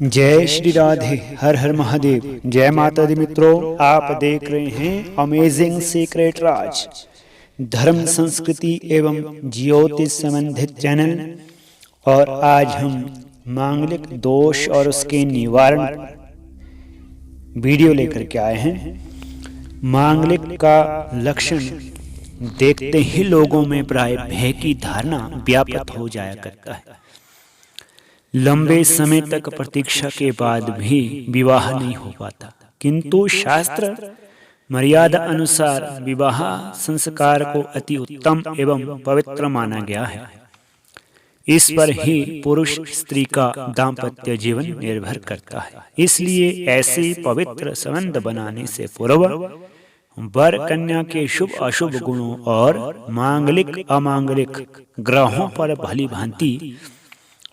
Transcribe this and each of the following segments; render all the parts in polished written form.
जय श्री राधे। हर हर महादेव। जय माता दी। मित्रों, आप देख रहे हैं अमेजिंग सीक्रेट राज, धर्म संस्कृति एवं ज्योतिष संबंधित चैनल। और आज हम मांगलिक दोष और उसके निवारण वीडियो लेकर के आए हैं। मांगलिक का लक्षण देखते ही लोगों में प्राय भय की धारणा व्याप्त हो जाया करता है। लंबे समय तक प्रतीक्षा के बाद भी विवाह नहीं हो पाता, किंतु शास्त्र मर्यादा अनुसार विवाह संस्कार को अति उत्तम एवं पवित्र माना गया है। इस पर ही पुरुष स्त्री का दाम्पत्य जीवन निर्भर करता है। इसलिए ऐसे पवित्र संबंध बनाने से पूर्व वर कन्या के शुभ अशुभ गुणों और मांगलिक अमांगलिक ग्रहों पर भली भांति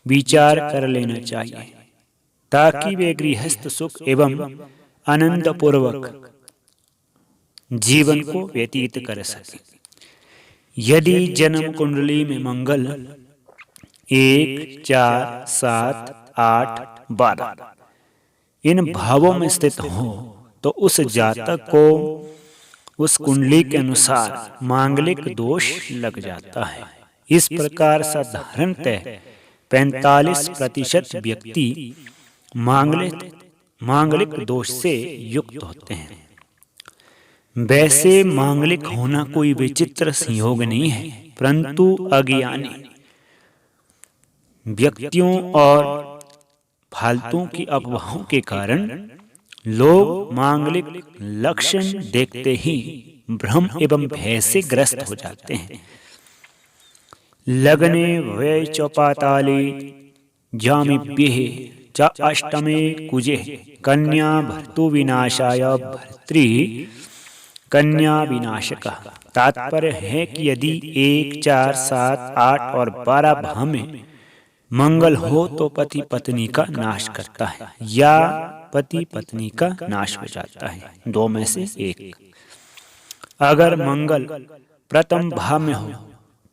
विचार कर लेना चाहिए, ताकि वे गृहस्थ सुख एवं आनंद पूर्वक जीवन को व्यतीत कर सके। यदि जन्म कुंडली में मंगल 1, 4, 7, 8, 12 इन भावों में स्थित हो तो उस जातक को उस कुंडली के अनुसार मांगलिक दोष लग जाता है। इस प्रकार साधारणतः 45% व्यक्ति मांगलिक दोष से युक्त होते हैं। वैसे मांगलिक होना कोई विचित्र संयोग नहीं है, परंतु अज्ञानी व्यक्तियों और फालतू की अफवाहों के कारण लोग मांगलिक लक्षण देखते ही भ्रम एवं भय से ग्रस्त हो जाते हैं। लग्ने वै च पाताले जामिभ्यः च अष्टमे कुजे कन्या भर्तु विनाशाय भर्तृ कन्या विनाशकः। तात्पर्य है कि यदि 1, 4, 7, 8 और 12 भाव में मंगल हो तो पति पत्नी का नाश करता है या पति पत्नी का नाश हो जाता है, दो में से एक। अगर मंगल प्रथम भाव में हो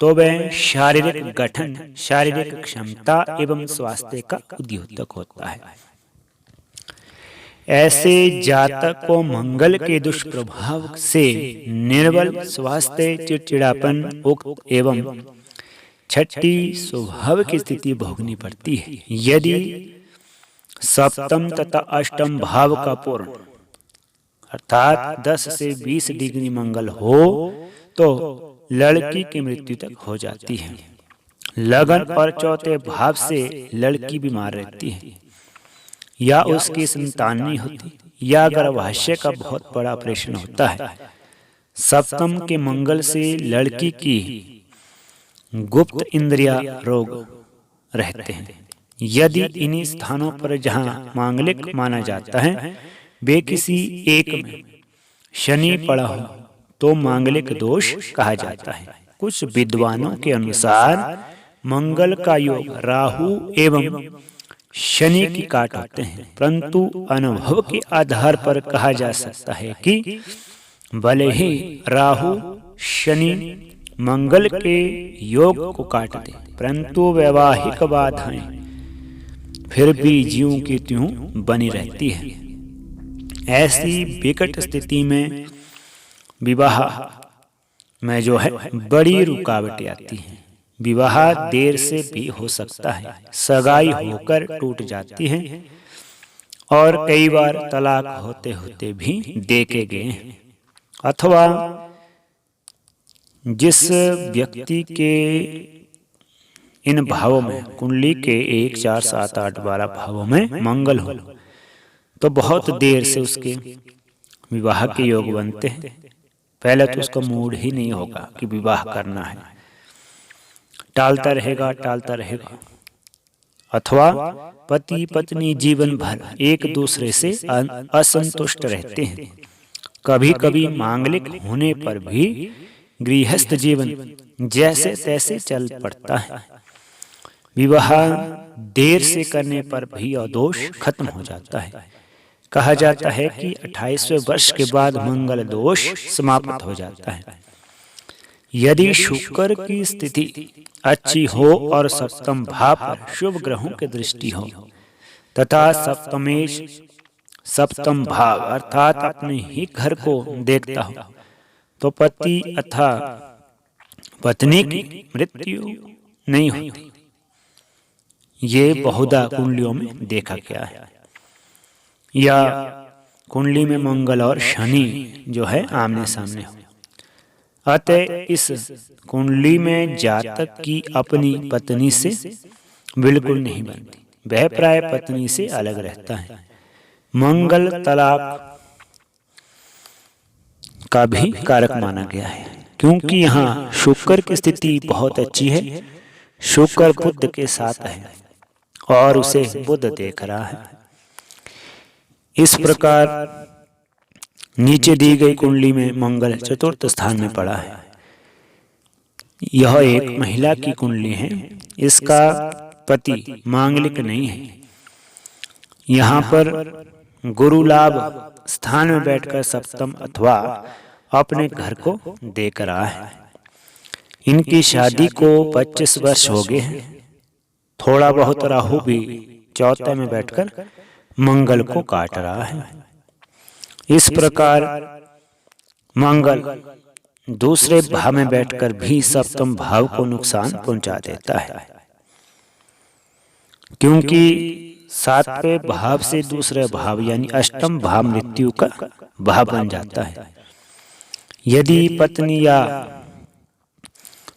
तो वह शारीरिक गठन, शारीरिक क्षमता एवं स्वास्थ्य का उद्योतक होता है। ऐसे जातक को मंगल के दुष्प्रभाव से निर्बल स्वास्थ्य, चिड़चिड़ापन, उक्त एवं छठी स्वभाव की स्थिति भोगनी पड़ती है। यदि सप्तम तथा अष्टम भाव का पूर्ण अर्थात 10 से 20 डिग्री मंगल हो तो लड़की की मृत्यु तक हो जाती है। लगन और चौथे भाव से लड़की बीमार रहती है या उसकी संतान नहीं होती या गर्भाशय का बहुत बड़ा ऑपरेशन होता है। सप्तम के मंगल से लड़की की गुप्त इंद्रिया रोग रहते हैं। यदि इन्हीं स्थानों पर जहां मांगलिक माना जाता है वे किसी एक में शनि पड़ा हो तो मांगलिक दोष कहा जाता है। कुछ विद्वानों के अनुसार मंगल का योग राहु एवं शनि की काट होते हैं, परंतु अनुभव के आधार पर कहा जा सकता है कि भले ही राहु शनि मंगल के योग को काट दे, परंतु वैवाहिक बाधाएं फिर भी ज्यों की त्यों बनी रहती है। ऐसी विकट स्थिति में विवाह में जो है बड़ी रुकावटें आती हैं। विवाह देर से भी हो सकता है, सगाई होकर टूट जाती है और कई बार तलाक होते होते भी देखे गए हैं। अथवा जिस व्यक्ति के इन भावों में कुंडली के 1, 4, 7, 8, 12 भावों में मंगल हो तो बहुत देर से उसके विवाह के योग बनते हैं। पहले तो उसका मूड ही नहीं होगा कि विवाह करना है, टालता रहेगा। अथवा पति पत्नी जीवन भर एक दूसरे से असंतुष्ट रहते हैं। कभी कभी मांगलिक होने पर भी गृहस्थ जीवन जैसे तैसे चल पड़ता है। विवाह देर से करने पर भी यह दोष खत्म हो जाता है। कहा जाता है कि 28वें वर्ष के बाद मंगल दोष समाप्त हो जाता है। यदि शुक्र की स्थिति अच्छी हो और सप्तम भाव पर शुभ ग्रहों की दृष्टि हो तथा सप्तमेश सप्तम भाव अर्थात अपने ही घर को देखता हो तो पति अथवा पत्नी की मृत्यु नहीं होती। ये बहुधा कुंडलियों में देखा गया है। या कुंडली में मंगल और शनि जो है आमने सामने हो, अतः इस कुंडली में जातक की अपनी पत्नी से बिल्कुल नहीं बनती, वह प्राय पत्नी से अलग रहता है। मंगल तलाक का भी कारक माना गया है, क्योंकि यहाँ शुक्र की स्थिति बहुत अच्छी है। शुक्र बुध के साथ है और उसे बुध देख रहा है। इस प्रकार नीचे दी गई कुंडली में मंगल चतुर्थ स्थान में पड़ा है। यह एक महिला की कुंडली है। इसका पति मांगलिक नहीं है। यहाँ पर गुरु लाभ स्थान में बैठकर सप्तम अथवा अपने घर को देख रहा है। इनकी शादी को 25 वर्ष हो गए हैं। थोड़ा बहुत राहु भी चौथे में बैठकर मंगल को काट रहा है। इस प्रकार मंगल दूसरे भाव में बैठकर भी सप्तम भाव को नुकसान पहुंचा देता है, क्योंकि सातवें भाव से दूसरे भाव यानी अष्टम भाव मृत्यु का भाव बन जाता है। यदि पत्नी या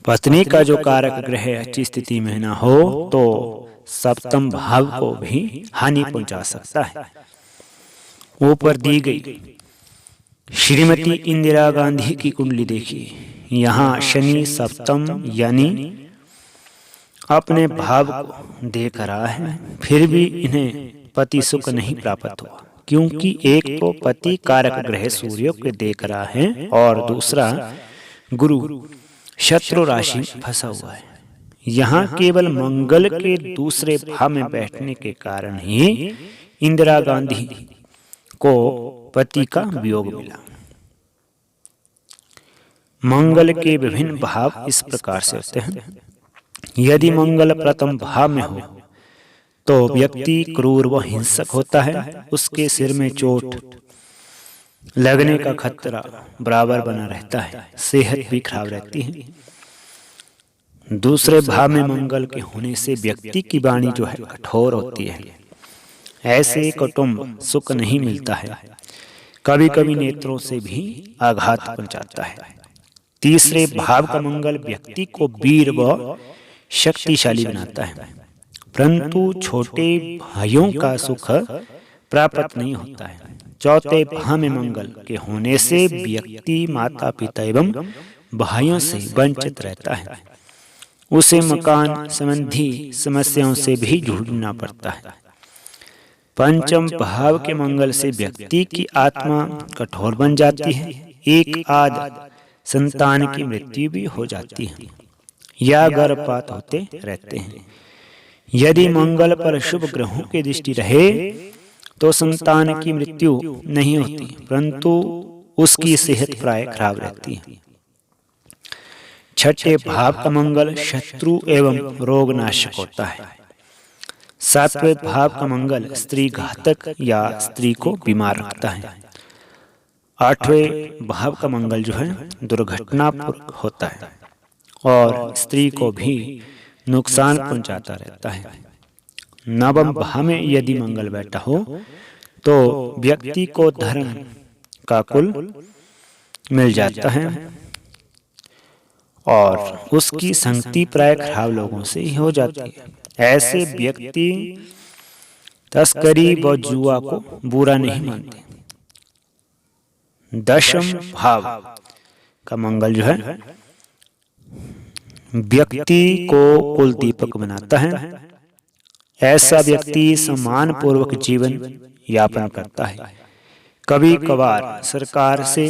पत्नी का जो कारक ग्रह अच्छी स्थिति में न हो तो सप्तम भाव को भी हानि पहुंचा सकता है। ऊपर दी गई श्रीमती इंदिरा गांधी की कुंडली देखिए। यहाँ शनि सप्तम यानी अपने भाव को देख रहा है, फिर भी इन्हें पति सुख नहीं प्राप्त हुआ, क्योंकि एक तो पति कारक ग्रह सूर्य को देख रहा है और दूसरा गुरु शत्रु राशि में फंसा हुआ है। यहाँ केवल मंगल के दूसरे भाव में बैठने के कारण ही इंदिरा गांधी को पति का वियोग मिला। मंगल के विभिन्न भाव इस प्रकार से होते हैं। यदि मंगल प्रथम भाव में हो तो व्यक्ति क्रूर व हिंसक होता है। उसके सिर में चोट लगने का खतरा बराबर बना रहता है। सेहत भी खराब रहती है। दूसरे भाव में मंगल के होने से व्यक्ति की वाणी जो है कठोर होती है। ऐसे कुटुंब सुख नहीं मिलता है। कभी कभी नेत्रों से भी आघात पहुंचाता है। तीसरे भाव का मंगल व्यक्ति को वीर व शक्तिशाली बनाता है, परंतु छोटे भाइयों का सुख प्राप्त नहीं होता है। चौथे भाव में मंगल के होने से व्यक्ति माता पिता एवं भाइयों से वंचित रहता है। उसे मकान संबंधी समस्याओं से भी जूझना पड़ता है। पंचम भाव के मंगल से व्यक्ति की आत्मा कठोर बन जाती है। एक आध संतान की मृत्यु भी हो जाती है या गर्भपात होते रहते हैं। यदि मंगल पर शुभ ग्रहों की दृष्टि रहे तो संतान की मृत्यु नहीं होती, परंतु उसकी सेहत प्राय खराब रहती है। छठे भाव का मंगल शत्रु एवं रोगनाशक होता है। सातवें भाव का मंगल स्त्री घातक या स्त्री को बीमार रखता है। आठवें भाव का मंगल जो है दुर्घटनापूर्ण होता है और स्त्री को भी नुकसान पहुंचाता रहता है। नवम भाव में यदि मंगल बैठा हो तो व्यक्ति को धर्म का कुल मिल जाता है और उसकी संगति प्राय खराब लोगों से ही हो जाती है। ऐसे व्यक्ति तस्करी व जुआ को बुरा नहीं मानते। दशम भाव का मंगल जो है व्यक्ति को कुल दीपक बनाता है। ऐसा व्यक्ति सम्मान पूर्वक जीवन यापन करता है। कभी कभार सरकार से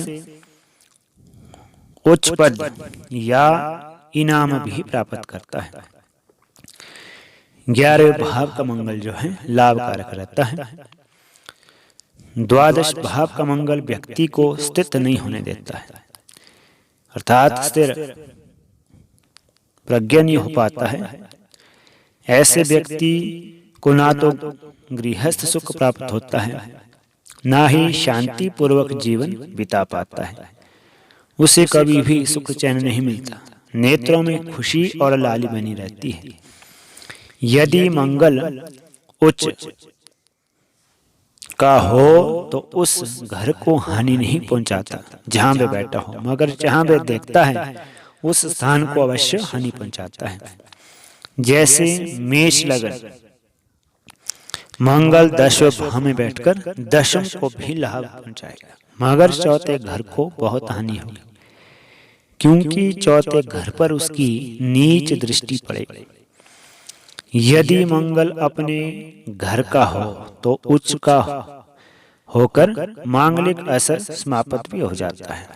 उच्च पद या इनाम भी प्राप्त करता है। 11वें भाव का मंगल जो है लाभकारक रहता है। द्वादश भाव का मंगल व्यक्ति को स्थिर नहीं होने देता है, अर्थात स्थिर प्रज्ञा नहीं हो पाता है। ऐसे व्यक्ति को ना तो गृहस्थ सुख प्राप्त होता है, ना ही शांति पूर्वक जीवन बिता पाता है। उसे कभी भी सुख चैन नहीं मिलता, नेत्रों में खुशी और लाली बनी रहती है। यदि मंगल उच्च का हो तो उस घर को हानि नहीं पहुंचाता जहां वे बैठा हो, मगर जहां वे देखता है उस स्थान को अवश्य हानि पहुंचाता है। जैसे मेष लगन मंगल 10वें भाव में बैठकर 10वें को भी लाभ पहुंचाएगा, मगर चौथे घर को बहुत हानि होगी, क्योंकि चौथे घर पर उसकी नीच दृष्टि पड़ेगी। यदि मंगल अपने घर का हो तो उच्च का होकर मांगलिक असर समाप्त भी हो जाता है।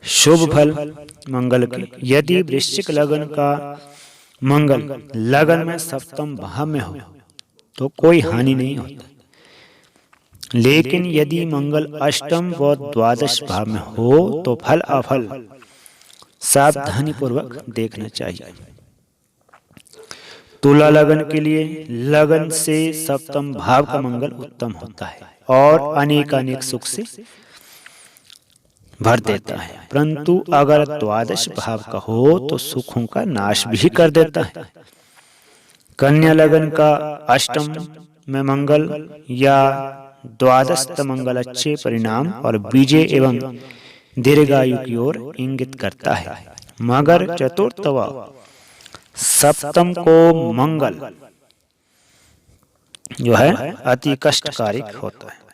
शुभ फल मंगल के, यदि वृश्चिक लगन का मंगल लगन में सप्तम भाव में हो तो कोई हानि नहीं होती, लेकिन यदि मंगल अष्टम व द्वादश भाव में हो तो फल अफल सावधानी पूर्वक देखना चाहिए। तुला लगन के लिए लगन से सप्तम भाव का मंगल उत्तम होता है और अनेक सुख से भर देता है, परंतु अगर द्वादश भाव का हो तो सुखों का नाश भी कर देता है। कन्या लगन का अष्टम में मंगल या द्वादश मंगल अच्छे परिणाम और विजय एवं दीर्घायु की ओर इंगित करता है, मगर चतुर्थ व सप्तम को मंगल जो है अति कष्टकारी होता है।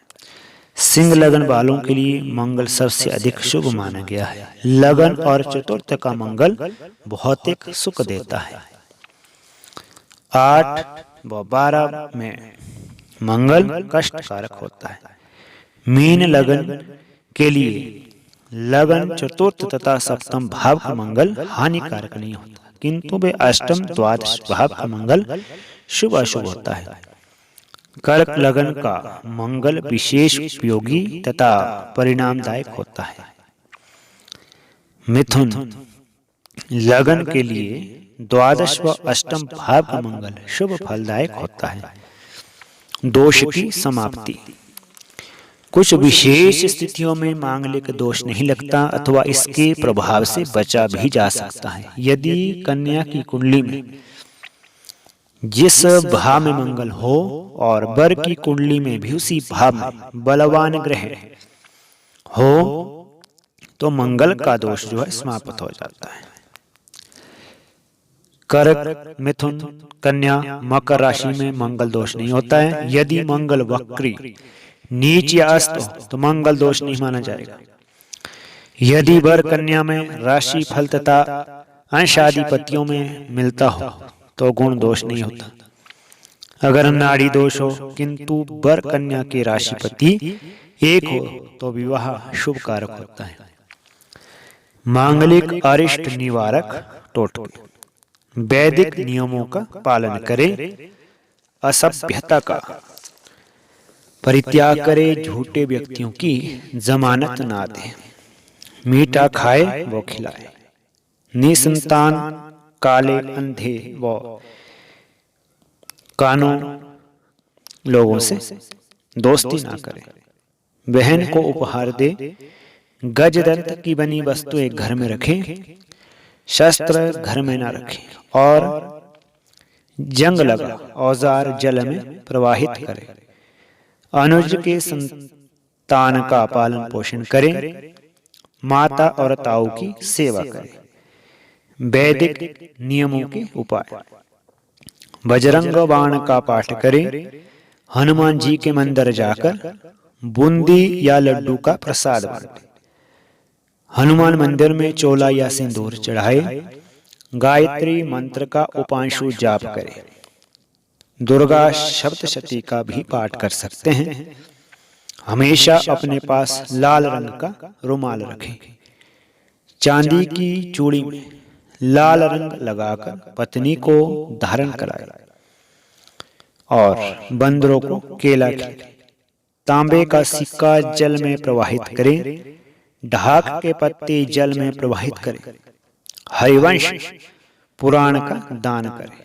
सिंह लगन वालों के लिए मंगल सबसे अधिक शुभ माना गया है। लगन और चतुर्थ का मंगल भौतिक सुख देता है। 8 व 12 में मंगल कष्टकारक होता है। मीन लगन के लिए लगन चतुर्थ तथा सप्तम भाव का मंगल हानिकारक नहीं होता, किंतु वे अष्टम द्वादश भाव का मंगल शुभ अशुभ होता है। कर्क लगन का मंगल विशेष उपयोगी तथा परिणामदायक होता है। मिथुन लगन के लिए द्वादश व अष्टम भाव का मंगल शुभ फलदायक होता है। दोष की समाप्ति, कुछ विशेष स्थितियों में मांगलिक दोष नहीं लगता अथवा इसके प्रभाव से बचा भी जा सकता है। यदि कन्या की कुंडली में जिस भाव में मंगल हो और वर की कुंडली में भी उसी भाव में बलवान ग्रह हो तो मंगल का दोष जो है समाप्त हो जाता है। कर्क, मिथुन, कन्या, मकर राशि में मंगल दोष नहीं होता है। यदि मंगल वक्री, नीच या अस्त हो तो मंगल दोष नहीं माना जाएगा। यदि वर कन्या में राशि फल तथा अंशाधिपतियों में मिलता हो तो गुण दोष नहीं होता। अगर नाड़ी दोष हो किंतु वर कन्या के राशिपति एक हो तो विवाह शुभ कारक होता है। मांगलिक अरिष्ट निवारक टोटके, वैदिक नियमों का पालन करे, असभ्यता का परित्याग करे, झूठे व्यक्तियों की जमानत ना दे, मीठा खाए वो खिलाए, निसंतान काले अंधे व कानों लोगों से दोस्ती ना करे, बहन को उपहार दे, गजदंत की बनी वस्तु एक घर में रखे, शस्त्र घर में ना रखे और जंग लगा औजार जल में प्रवाहित करे, अनुज के संतान का पालन पोषण करे, माता और ताऊ की सेवा करे। वैदिक नियमों के उपाय, बजरंग बाण का पाठ करे, हनुमान जी के मंदिर जाकर बूंदी या लड्डू का प्रसाद बांटे, हनुमान मंदिर में चोला या सिंदूर चढ़ाए, गायत्री मंत्र का उपांशु जाप करे, दुर्गा सप्तशती का भी पाठ कर सकते हैं। हमेशा अपने पास लाल रंग का रुमाल रखें, चांदी की चूड़ी में लाल रंग लगाकर पत्नी को धारण कराए और बंदरों को केला खिलाए, तांबे का सिक्का जल में प्रवाहित करें, ढाक के पत्ते जल में प्रवाहित करें, हरिवंश पुराण का दान करें,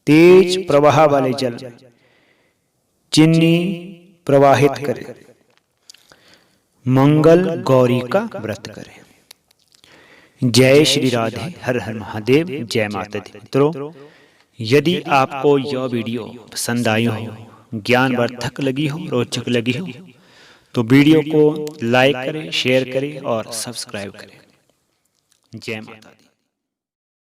तेज प्रवाह वाले जल चिन्नी प्रवाहित करें, मंगल गौरी का व्रत करें। जय श्री राधे, हर हर महादेव, जय माता दी। मित्रों, यदि आपको यह वीडियो पसंद आई हो, ज्ञानवर्धक लगी हो, रोचक लगी हो, तो वीडियो को लाइक करें, शेयर करें और सब्सक्राइब करें। जय माता दी।